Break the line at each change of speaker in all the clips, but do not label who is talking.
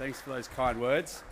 Thanks for those kind words.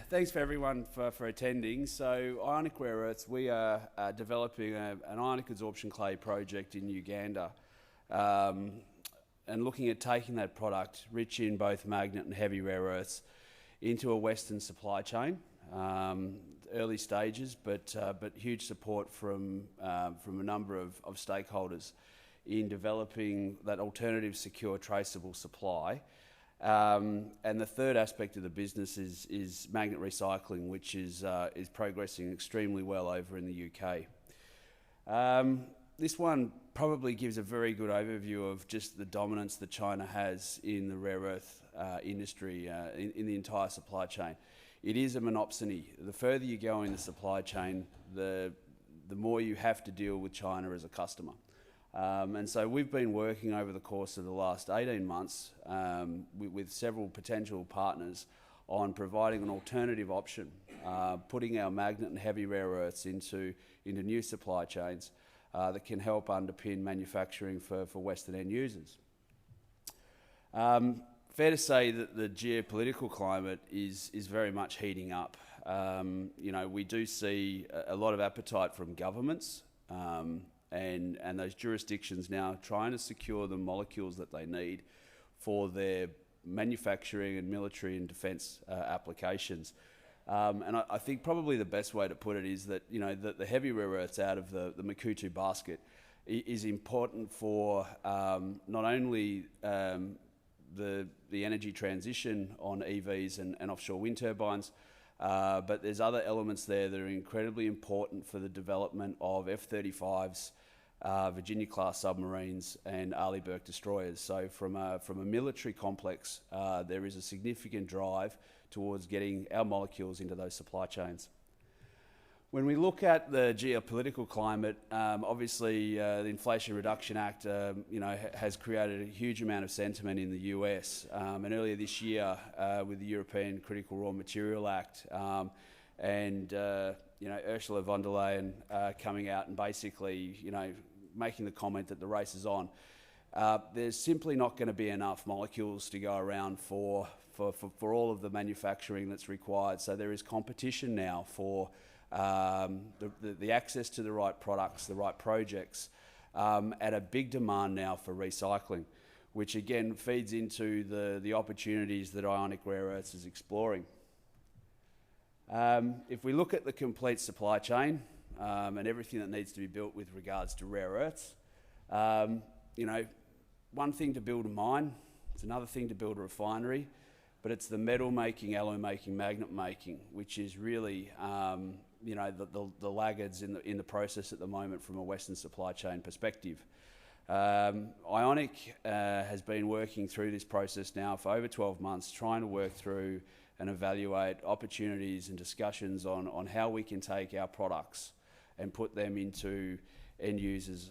Thanks for everyone for attending. So Ionic Rare Earths, we are developing an ionic adsorption clay project in Uganda and looking at taking that product, rich in both magnet and heavy rare earths, into a Western supply chain. Early stages, but huge support from a number of stakeholders in developing that alternative, secure, traceable supply. And the third aspect of the business is magnet recycling, which is progressing extremely well over in the UK. This one probably gives a very good overview of just the dominance that China has in the rare earth industry, in the entire supply chain. It is a monopsony. The further you go in the supply chain, the more you have to deal with China as a customer. And so we've been working over the course of the last 18 months with several potential partners on providing an alternative option, putting our magnet and heavy rare earths into new supply chains that can help underpin manufacturing for Western end users. Fair to say that the geopolitical climate is very much heating up. We do see a lot of appetite from governments and those jurisdictions now trying to secure the molecules that they need for their manufacturing and military and defence applications. And I think probably the best way to put it is that the heavy rare earths out of the Makuutu basket is important for not only the energy transition on EVs and offshore wind turbines, but there's other elements there that are incredibly important for the development of F-35s, Virginia-class submarines, and Arleigh Burke destroyers. So from a military complex, there is a significant drive towards getting our molecules into those supply chains. When we look at the geopolitical climate, obviously the Inflation Reduction Act has created a huge amount of sentiment in the US. And earlier this year with the European Critical Raw Material Act and Ursula von der Leyen coming out and basically making the comment that the race is on, there's simply not going to be enough molecules to go around for all of the manufacturing that's required. So there is competition now for the access to the right products, the right projects, at a big demand now for recycling, which again feeds into the opportunities that Ionic Rare Earths is exploring. If we look at the complete supply chain and everything that needs to be built with regards to rare earths, one thing to build a mine, it's another thing to build a refinery, but it's the metal making, alloy making, magnet making, which is really the laggards in the process at the moment from a Western supply chain perspective. Ionic has been working through this process now for over 12 months, trying to work through and evaluate opportunities and discussions on how we can take our products and put them into end users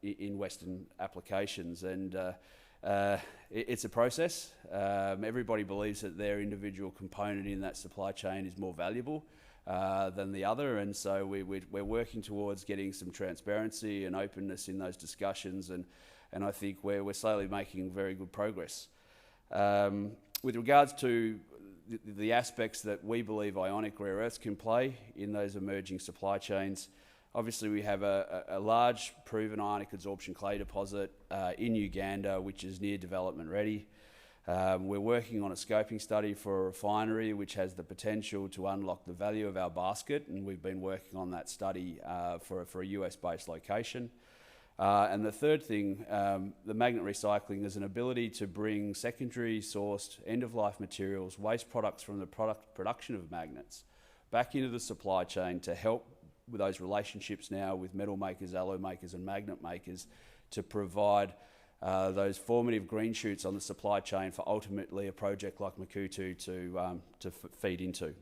in Western applications. And it's a process. Everybody believes that their individual component in that supply chain is more valuable than the other, and so we're working towards getting some transparency and openness in those discussions, and I think we're slowly making very good progress. With regards to the aspects that we believe Ionic Rare Earths can play in those emerging supply chains, obviously we have a large proven ionic adsorption clay deposit in Uganda, which is near development ready. We're working on a scoping study for a refinery which has the potential to unlock the value of our basket, and we've been working on that study for a US-based location. And the third thing, the magnet recycling, is an ability to bring secondary sourced end-of-life materials, waste products from the production of magnets, back into the supply chain to help with those relationships now with metal makers, alloy makers and magnet makers to provide those formative green shoots on the supply chain for ultimately a project like Makuutu to feed into.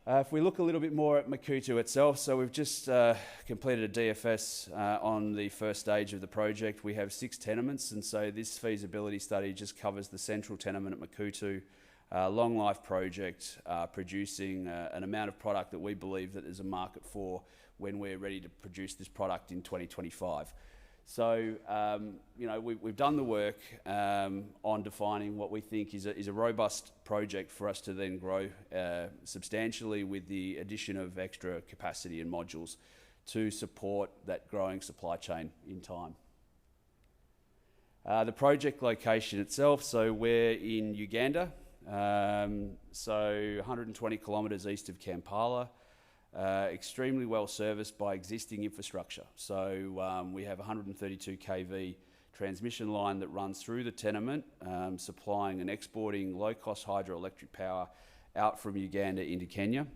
If we look a little bit more at Makuutu itself, so we've just completed a DFS on the first stage of the project. We have 6 tenements, and so this feasibility study just covers the central tenement at Makuutu, long life project, producing an amount of product that we believe that there's a market for when we're ready to produce this product in 2025. So, you know, we've done the work on defining what we think is a robust project for us to then grow substantially with the addition of extra capacity and modules to support that growing supply chain in time. The project location itself, so we're in Uganda, so 120 kilometres east of Kampala. Extremely well serviced by existing infrastructure. So we have a 132 kV transmission line that runs through the tenement, supplying and exporting low-cost hydroelectric power out from Uganda into Kenya.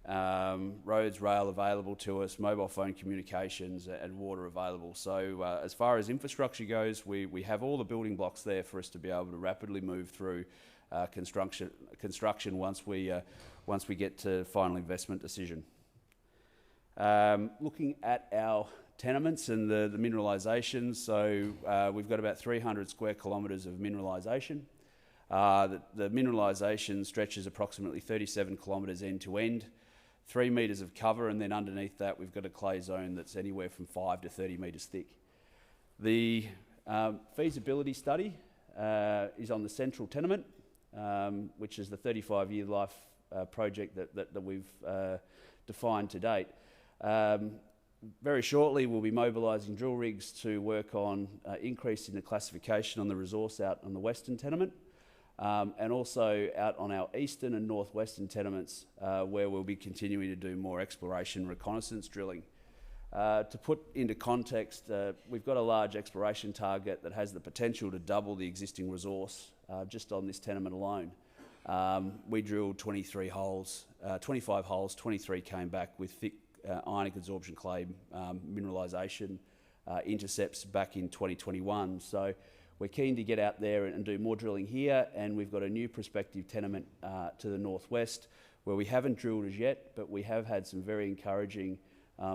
Roads, rail available to us, mobile phone communications and water available. So as far as infrastructure goes, we have all the building blocks there for us to be able to rapidly move through construction once we get to final investment decision. Looking at our tenements and the mineralisation, so we've got about 300 square kilometres of mineralisation. The mineralisation stretches approximately 37 kilometres end to end, 3 metres of cover, and then underneath that we've got a clay zone that's anywhere from 5 to 30 metres thick. The feasibility study is on the central tenement, which is the 35-year life project that we've defined to date. Very shortly we'll be mobilising drill rigs to work on increasing the classification on the resource out on the western tenement, and also out on our eastern and northwestern tenements, where we'll be continuing to do more exploration reconnaissance drilling. To put into context, we've got a large exploration target that has the potential to double the existing resource just on this tenement alone. We drilled 25 holes, 23 came back with thick ionic adsorption clay mineralisation intercepts back in 2021. So we're keen to get out there and do more drilling here, and we've got a new prospective tenement to the northwest where we haven't drilled as yet, but we have had some very encouraging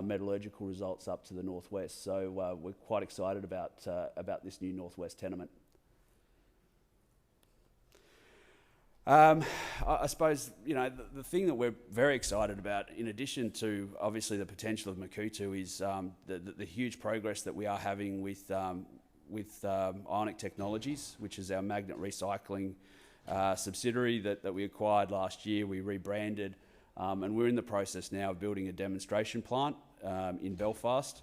metallurgical results up to the northwest. So we're quite excited about this new northwest tenement. I suppose, you know, the thing that we're very excited about, in addition to obviously the potential of Makuutu, is the huge progress that we are having with Ionic Technologies, which is our magnet recycling subsidiary that we acquired last year. We rebranded, and we're in the process now of building a demonstration plant in Belfast.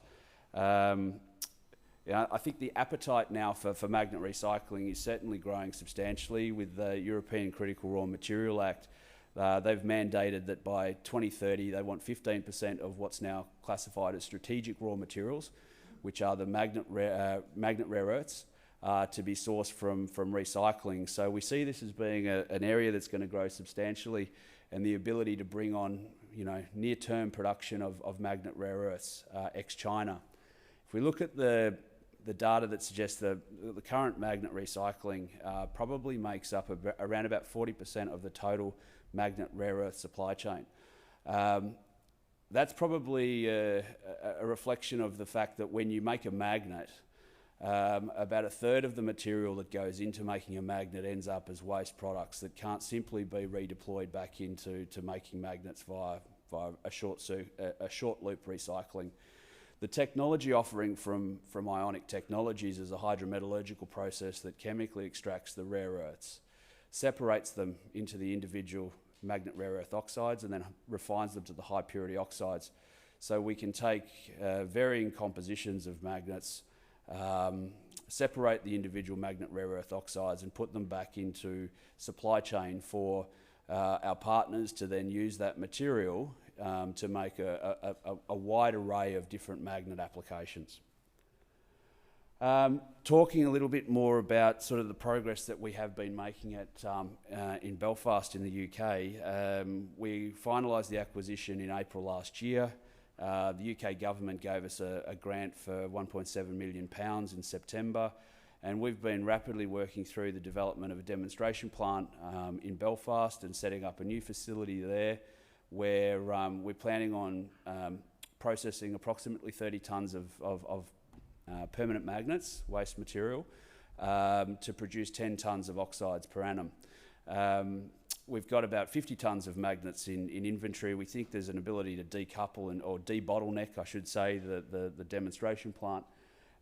Yeah, I think the appetite now for magnet recycling is certainly growing substantially with the European Critical Raw Material Act. They've mandated that by 2030 they want 15% of what's now classified as strategic raw materials, which are the magnet rare earths, to be sourced from recycling. So we see this as being an area that's going to grow substantially, and the ability to bring on, you know, near-term production of magnet rare earths ex-China. If we look at the data that suggests the current magnet recycling probably makes up around about 40% of the total magnet rare earth supply chain. That's probably a reflection of the fact that when you make a magnet, about a third of the material that goes into making a magnet ends up as waste products that can't simply be redeployed back into making magnets via a short loop recycling. The technology offering from Ionic Technologies is a hydrometallurgical process that chemically extracts the rare earths, separates them into the individual magnet rare earth oxides, and then refines them to the high purity oxides. So we can take varying compositions of magnets, separate the individual magnet rare earth oxides and put them back into supply chain for our partners to then use that material to make a wide array of different magnet applications. Talking a little bit more about sort of the progress that we have been making in Belfast in the UK, we finalised the acquisition in April last year. The UK government gave us a grant for £1.7 million in September, and we've been rapidly working through the development of a demonstration plant in Belfast and setting up a new facility there, where we're planning on processing approximately 30 tonnes of permanent magnets, waste material, to produce 10 tonnes of oxides per annum. We've got about 50 tonnes of magnets in inventory. We think there's an ability to decouple or debottleneck, I should say, the demonstration plant,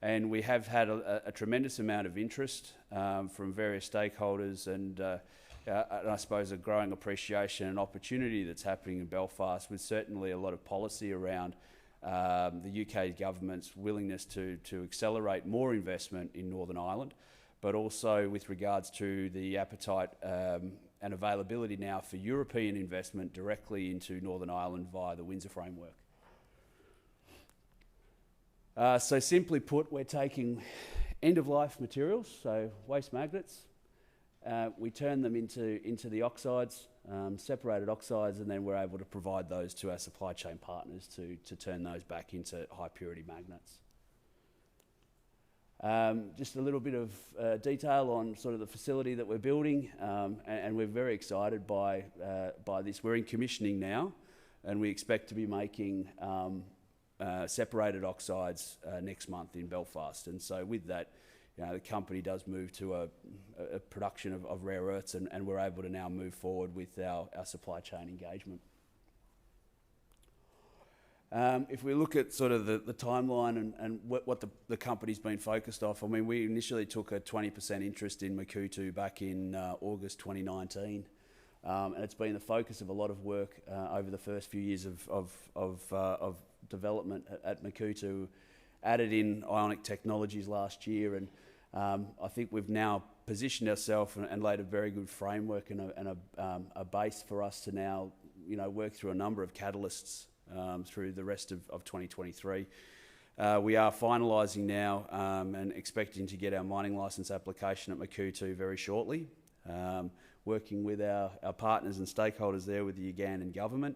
And we have had a tremendous amount of interest from various stakeholders and I suppose a growing appreciation and opportunity that's happening in Belfast, with certainly a lot of policy around the UK government's willingness to accelerate more investment in Northern Ireland, but also with regards to the appetite and availability now for European investment directly into Northern Ireland via the Windsor framework. So simply put, we're taking end-of-life materials, so waste magnets, we turn them into the oxides, separated oxides, and then we're able to provide those to our supply chain partners to turn those back into high-purity magnets. Just a little bit of detail on sort of the facility that we're building, and we're very excited by this. We're in commissioning now, and we expect to be making separated oxides next month in Belfast. And so with that, the company does move to a production of rare earths, and we're able to now move forward with our supply chain engagement. If we look at sort of the timeline and what the company's been focused off, I mean, we initially took a 20% interest in Makuutu back in August 2019. And it's been the focus of a lot of work over the first few years of development at Makuutu. Added in Ionic technologies last year, and I think we've now positioned ourselves and laid a very good framework and a base for us to now, work through a number of catalysts through the rest of 2023. We are finalising now and expecting to get our mining licence application at Makuutu very shortly. Working with our partners and stakeholders there, with the Ugandan government.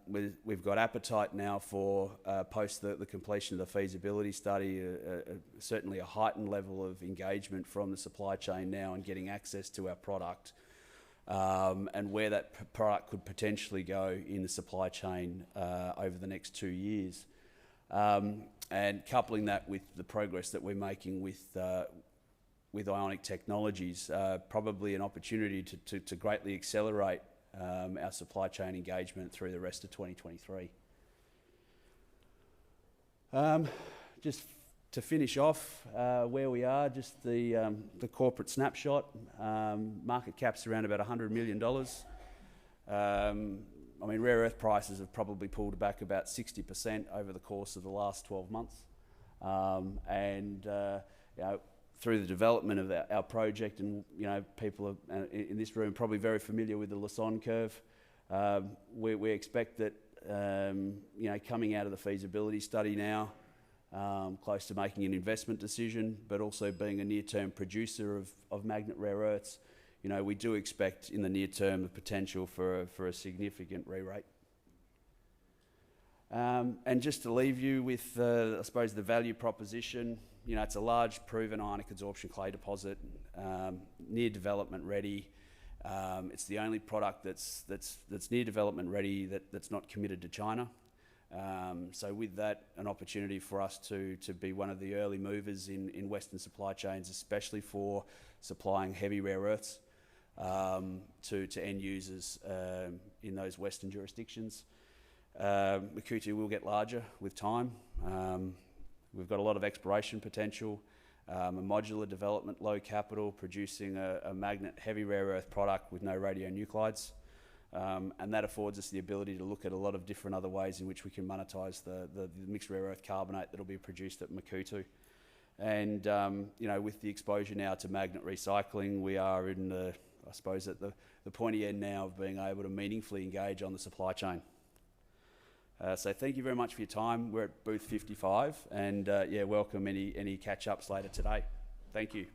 We've got appetite now for, post the completion of the feasibility study, certainly a heightened level of engagement from the supply chain now and getting access to our product, and where that product could potentially go in the supply chain over the next 2 years. And coupling that with the progress that we're making with Ionic technologies, probably an opportunity to greatly accelerate our supply chain engagement through the rest of 2023. Just to finish off where we are, just the corporate snapshot. Market cap's around about $100 million. I mean, rare earth prices have probably pulled back about 60% over the course of the last 12 months. Through the development of our project, and people in this room probably very familiar with the Lassonde curve. We expect that coming out of the feasibility study now, close to making an investment decision, but also being a near-term producer of magnet rare earths, we do expect in the near term the potential for a significant re-rate. And just to leave you with, I suppose, the value proposition. It's a large, proven ionic adsorption clay deposit, near development ready. It's the only product that's near development ready that's not committed to China. So with that, an opportunity for us to be one of the early movers in Western supply chains, especially for supplying heavy rare earths to end users in those Western jurisdictions. Makuutu will get larger with time. We've got a lot of exploration potential, a modular development, low capital, producing a magnet heavy rare earth product with no radionuclides. And that affords us the ability to look at a lot of different other ways in which we can monetize the mixed rare earth carbonate that will be produced at Makuutu. And with the exposure now to magnet recycling, we are in at the pointy end now of being able to meaningfully engage on the supply chain. So thank you very much for your time. We're at booth 55, and welcome any catch-ups later today. Thank you.